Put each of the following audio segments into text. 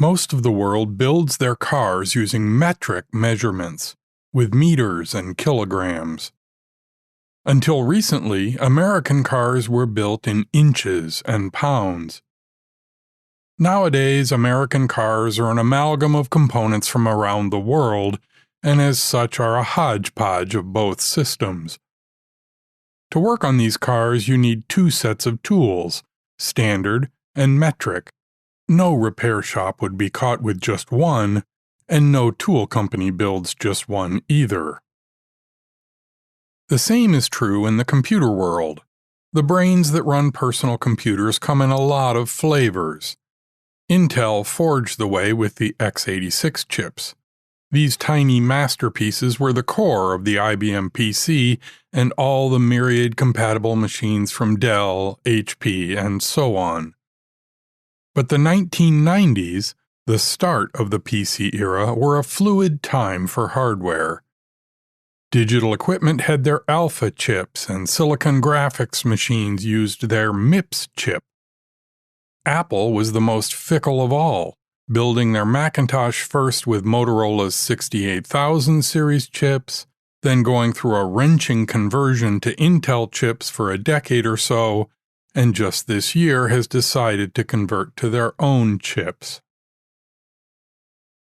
Most of the world builds their cars using metric measurements, with meters and kilograms. Until recently, American cars were built in inches and pounds. Nowadays, American cars are an amalgam of components from around the world, and as such are a hodgepodge of both systems. To work on these cars, you need two sets of tools, standard and metric. No repair shop would be caught with just one, and no tool company builds just one either. The same is true in the computer world. The brains that run personal computers come in a lot of flavors. Intel forged the way with the x86 chips. These tiny masterpieces were the core of the IBM PC and all the myriad compatible machines from Dell, HP, and so on. But the 1990s, the start of the PC era, were a fluid time for hardware. Digital equipment had their Alpha chips, and Silicon Graphics machines used their MIPS chip. Apple was the most fickle of all, building their Macintosh first with Motorola's 68000 series chips, then going through a wrenching conversion to Intel chips for a decade or so, and just this year has decided to convert to their own chips.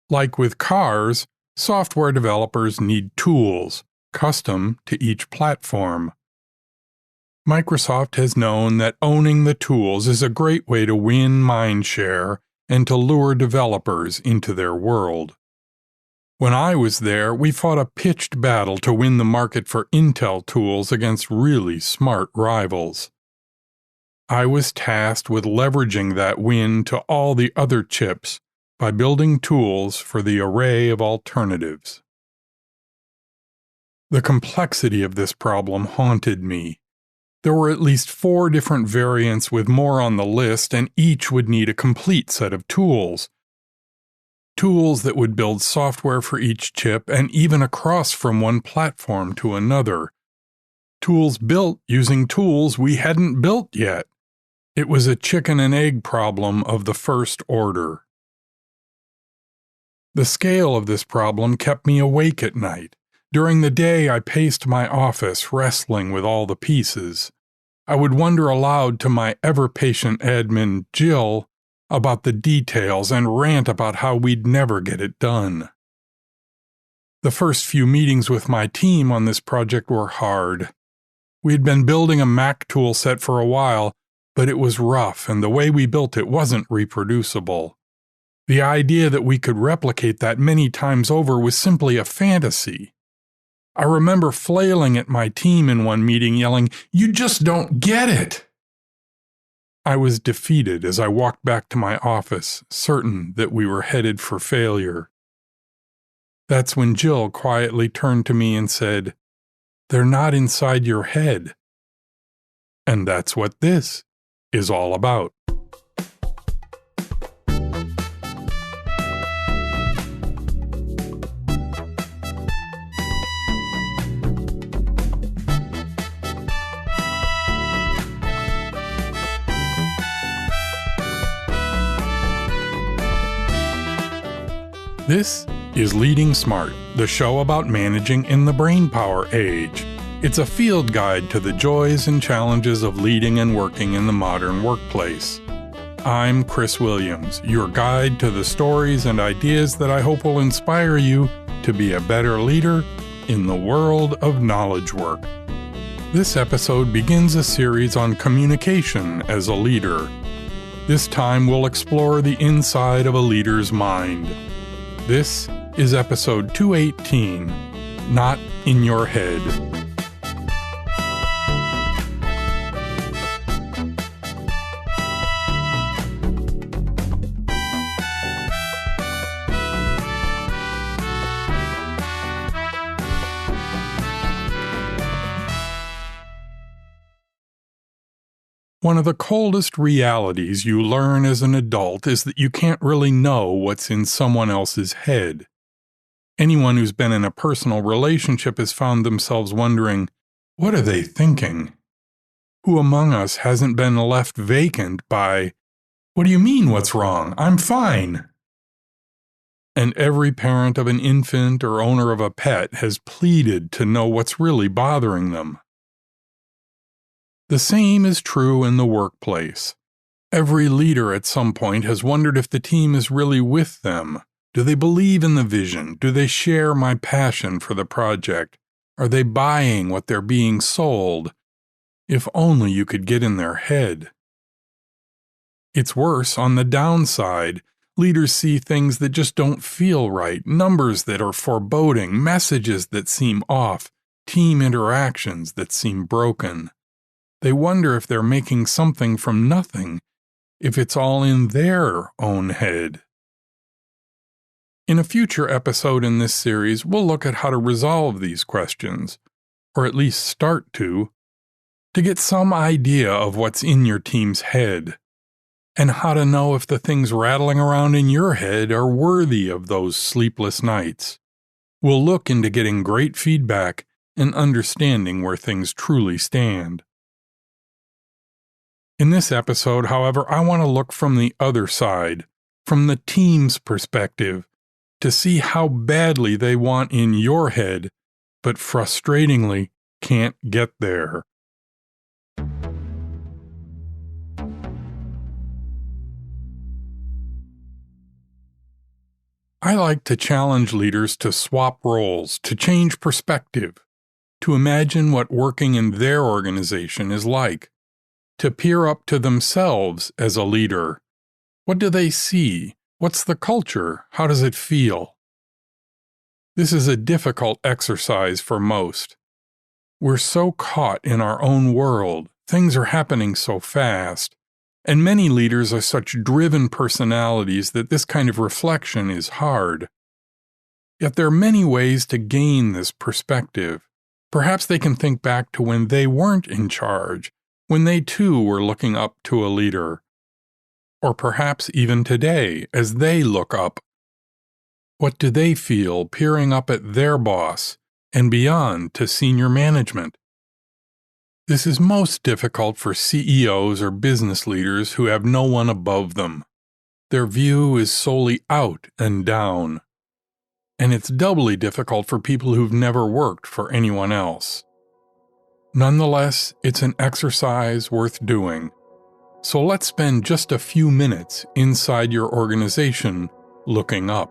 Like with cars, software developers need tools, custom to each platform. Microsoft has known that owning the tools is a great way to win mindshare and to lure developers into their world. When I was there, we fought a pitched battle to win the market for Intel tools against really smart rivals. I was tasked with leveraging that win to all the other chips by building tools for the array of alternatives. The complexity of this problem haunted me. There were at least 4 different variants with more on the list, and each would need a complete set of tools. Tools that would build software for each chip and even across from one platform to another. Tools built using tools we hadn't built yet. It was a chicken and egg problem of the first order. The scale of this problem kept me awake at night. During the day, I paced my office, wrestling with all the pieces. I would wonder aloud to my ever-patient admin, Jill, about the details and rant about how we'd never get it done. The first few meetings with my team on this project were hard. We had been building a Mac toolset for a while, but it was rough, and the way we built it wasn't reproducible. The idea that we could replicate that many times over was simply a fantasy. I remember flailing at my team in one meeting, yelling, "You just don't get it!" I was defeated as I walked back to my office, certain that we were headed for failure. That's when Jill quietly turned to me and said, "They're not inside your head." And that's what this is all about. This is Leading Smart, the show about managing in the brainpower age. It's a field guide to the joys and challenges of leading and working in the modern workplace. I'm Chris Williams, your guide to the stories and ideas that I hope will inspire you to be a better leader in the world of knowledge work. This episode begins a series on communication as a leader. This time we'll explore the inside of a leader's mind. This is episode 218, Not in Your Head. One of the coldest realities you learn as an adult is that you can't really know what's in someone else's head. Anyone who's been in a personal relationship has found themselves wondering, what are they thinking? Who among us hasn't been left vacant by, "What do you mean what's wrong? I'm fine." and every parent of an infant or owner of a pet has pleaded to know what's really bothering them. The same is true in the workplace. Every leader at some point has wondered if the team is really with them. Do they believe in the vision? Do they share my passion for the project? Are they buying what they're being sold? If only you could get in their head. It's worse on the downside. Leaders see things that just don't feel right, numbers that are foreboding, messages that seem off, team interactions that seem broken. They wonder if they're making something from nothing, if it's all in their own head. In a future episode in this series, we'll look at how to resolve these questions, or at least start to get some idea of what's in your team's head, and how to know if the things rattling around in your head are worthy of those sleepless nights. We'll look into getting great feedback and understanding where things truly stand. In this episode, however, I want to look from the other side, from the team's perspective, to see how badly they want in your head, but frustratingly can't get there. I like to challenge leaders to swap roles, to change perspective, to imagine what working in their organization is like, to peer up to themselves as a leader. What do they see? What's the culture? How does it feel? This is a difficult exercise for most. We're so caught in our own world, things are happening so fast, and many leaders are such driven personalities that this kind of reflection is hard. Yet there are many ways to gain this perspective. Perhaps they can think back to when they weren't in charge, when they too were looking up to a leader. Or perhaps even today, as they look up. What do they feel peering up at their boss and beyond to senior management? This is most difficult for CEOs or business leaders who have no one above them. Their view is solely out and down. And it's doubly difficult for people who've never worked for anyone else. Nonetheless, it's an exercise worth doing. So let's spend just a few minutes inside your organization looking up.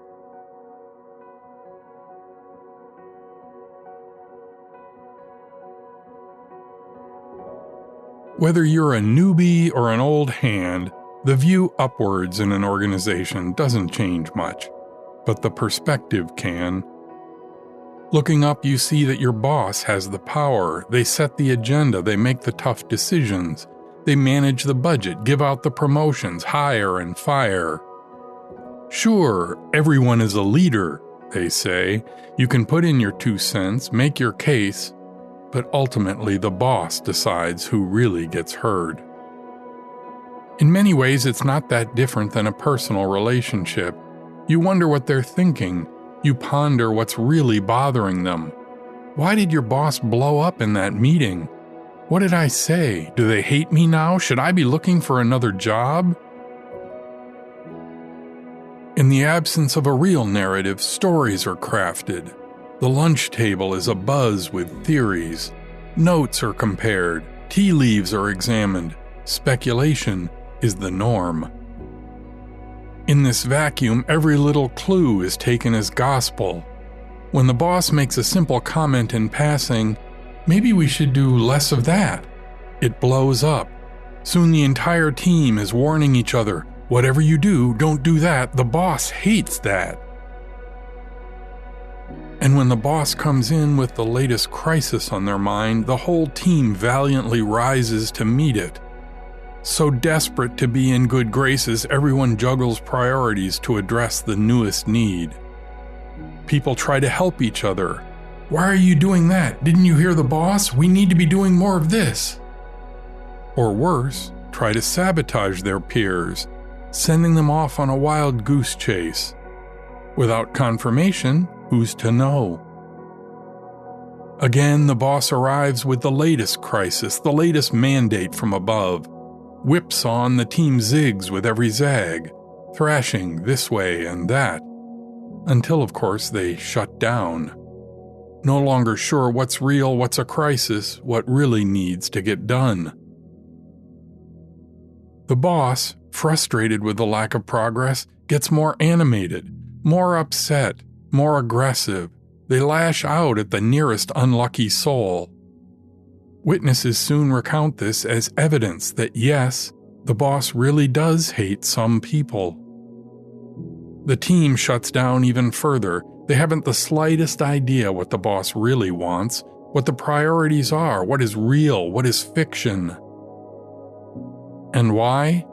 Whether you're a newbie or an old hand, the view upwards in an organization doesn't change much, but the perspective can. Looking up, you see that your boss has the power. They set the agenda, they make the tough decisions. They manage the budget, give out the promotions, hire and fire. Sure, everyone is a leader, they say. You can put in your 2 cents, make your case, but ultimately the boss decides who really gets heard. In many ways, it's not that different than a personal relationship. You wonder what they're thinking. You ponder what's really bothering them. Why did your boss blow up in that meeting? What did I say? Do they hate me now? Should I be looking for another job? In the absence of a real narrative, stories are crafted. The lunch table is abuzz with theories. Notes are compared. Tea leaves are examined. Speculation is the norm. In this vacuum, every little clue is taken as gospel. When the boss makes a simple comment in passing, maybe we should do less of that, it blows up. Soon the entire team is warning each other, whatever you do, don't do that, the boss hates that. And when the boss comes in with the latest crisis on their mind, the whole team valiantly rises to meet it. So desperate to be in good graces, everyone juggles priorities to address the newest need. People try to help each other. Why are you doing that? Didn't you hear the boss? We need to be doing more of this. Or worse, try to sabotage their peers, sending them off on a wild goose chase. Without confirmation, who's to know? Again, the boss arrives with the latest crisis, the latest mandate from above. Whips on, the team zigs with every zag, thrashing this way and that. until, of course, they shut down. No longer sure what's real, what's a crisis, what really needs to get done. The boss, frustrated with the lack of progress, gets more animated, more upset, more aggressive. They lash out at the nearest unlucky soul. Witnesses soon recount this as evidence that yes, the boss really does hate some people. The team shuts down even further. They haven't the slightest idea what the boss really wants, what the priorities are, what is real, what is fiction. And why?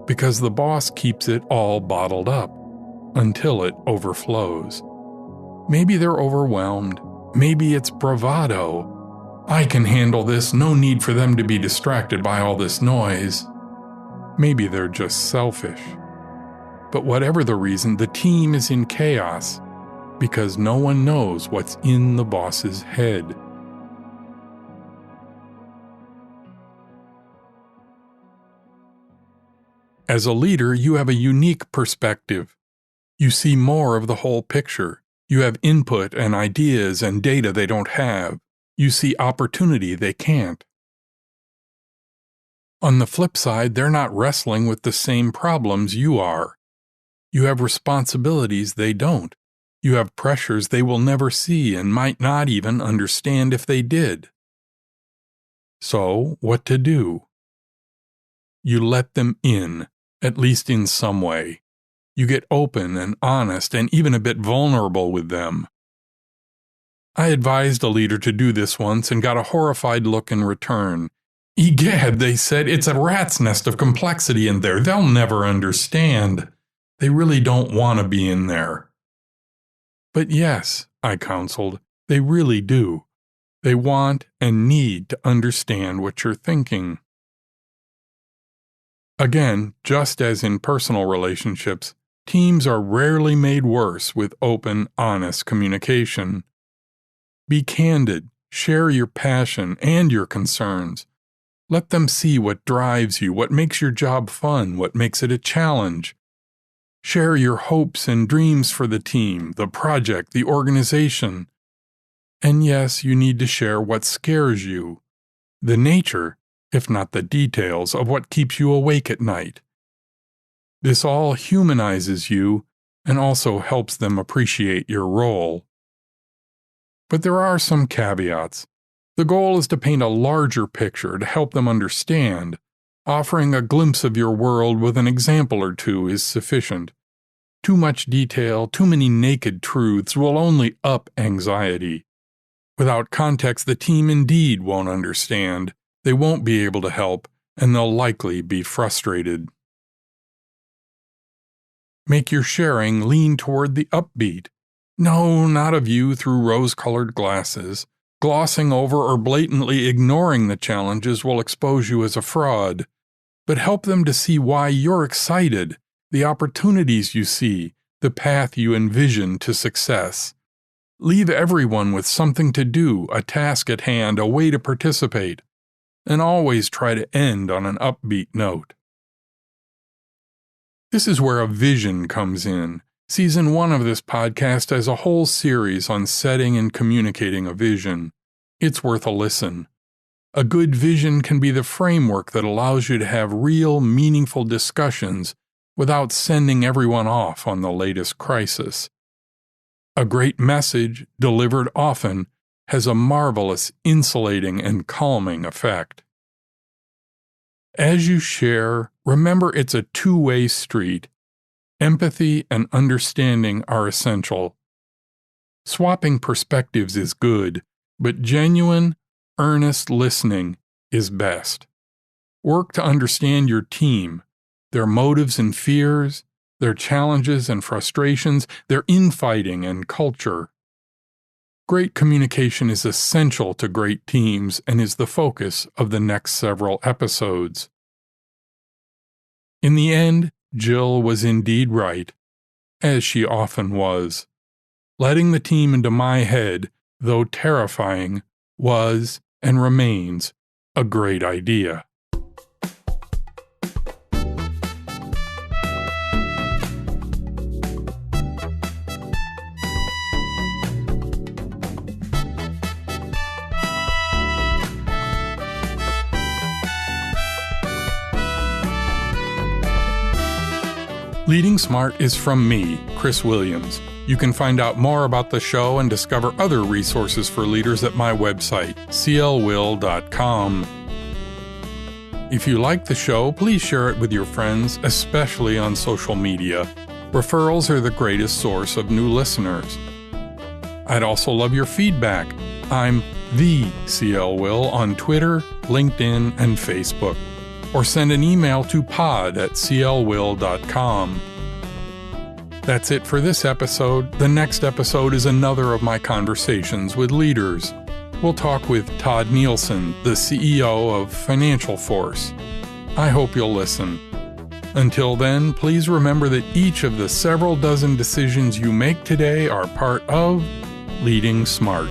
Because the boss keeps it all bottled up until it overflows. Maybe they're overwhelmed. Maybe it's bravado. I can handle this, no need for them to be distracted by all this noise. Maybe they're just selfish. But whatever the reason, the team is in chaos because no one knows what's in the boss's head. As a leader, you have a unique perspective. You see more of the whole picture. You have input and ideas and data they don't have. You see opportunity they can't. On the flip side, they're not wrestling with the same problems you are. You have responsibilities they don't. You have pressures they will never see and might not even understand if they did. So, what to do? You let them in, at least in some way. You get open and honest and even a bit vulnerable with them. I advised a leader to do this once and got a horrified look in return. Egad, they said, it's a rat's nest of complexity in there. They'll never understand. They really don't want to be in there. But yes, I counseled, they really do. They want and need to understand what you're thinking. Again, just as in personal relationships, teams are rarely made worse with open, honest communication. Be candid, share your passion and your concerns. Let them see what drives you, what makes your job fun, what makes it a challenge. Share your hopes and dreams for the team, the project, the organization. And yes, you need to share what scares you, the nature, if not the details, of what keeps you awake at night. This all humanizes you and also helps them appreciate your role. But there are some caveats. The goal is to paint a larger picture to help them understand. Offering a glimpse of your world with an example or two is sufficient. Too much detail, too many naked truths will only up anxiety. Without context, the team indeed won't understand. They won't be able to help, and they'll likely be frustrated. Make your sharing lean toward the upbeat. No, not a view through rose-colored glasses. Glossing over or blatantly ignoring the challenges will expose you as a fraud. But help them to see why you're excited, the opportunities you see, the path you envision to success. Leave everyone with something to do, a task at hand, a way to participate. And always try to end on an upbeat note. This is where a vision comes in. Season 1 of this podcast has a whole series on setting and communicating a vision. It's worth a listen. A good vision can be the framework that allows you to have real, meaningful discussions without sending everyone off on the latest crisis. A great message, delivered often, has a marvelous insulating and calming effect. As you share, remember it's a two-way street. Empathy and understanding are essential. Swapping perspectives is good, but genuine, earnest listening is best. Work to understand your team, their motives and fears, their challenges and frustrations, their infighting and culture. Great communication is essential to great teams and is the focus of the next several episodes. In the end, Jill was indeed right, as she often was. Letting the team into my head, though terrifying, was and remains a great idea. Leading Smart is from me, Chris Williams. You can find out more about the show and discover other resources for leaders at my website, clwill.com. If you like the show, please share it with your friends, especially on social media. Referrals are the greatest source of new listeners. I'd also love your feedback. I'm the CL Will on Twitter, LinkedIn, and Facebook. Or send an email to pod@clwill.com. That's it for this episode. The next episode is another of my conversations with leaders. We'll talk with Todd Nielsen, the CEO of Financial Force. I hope you'll listen. Until then, please remember that each of the several dozen decisions you make today are part of Leading Smart.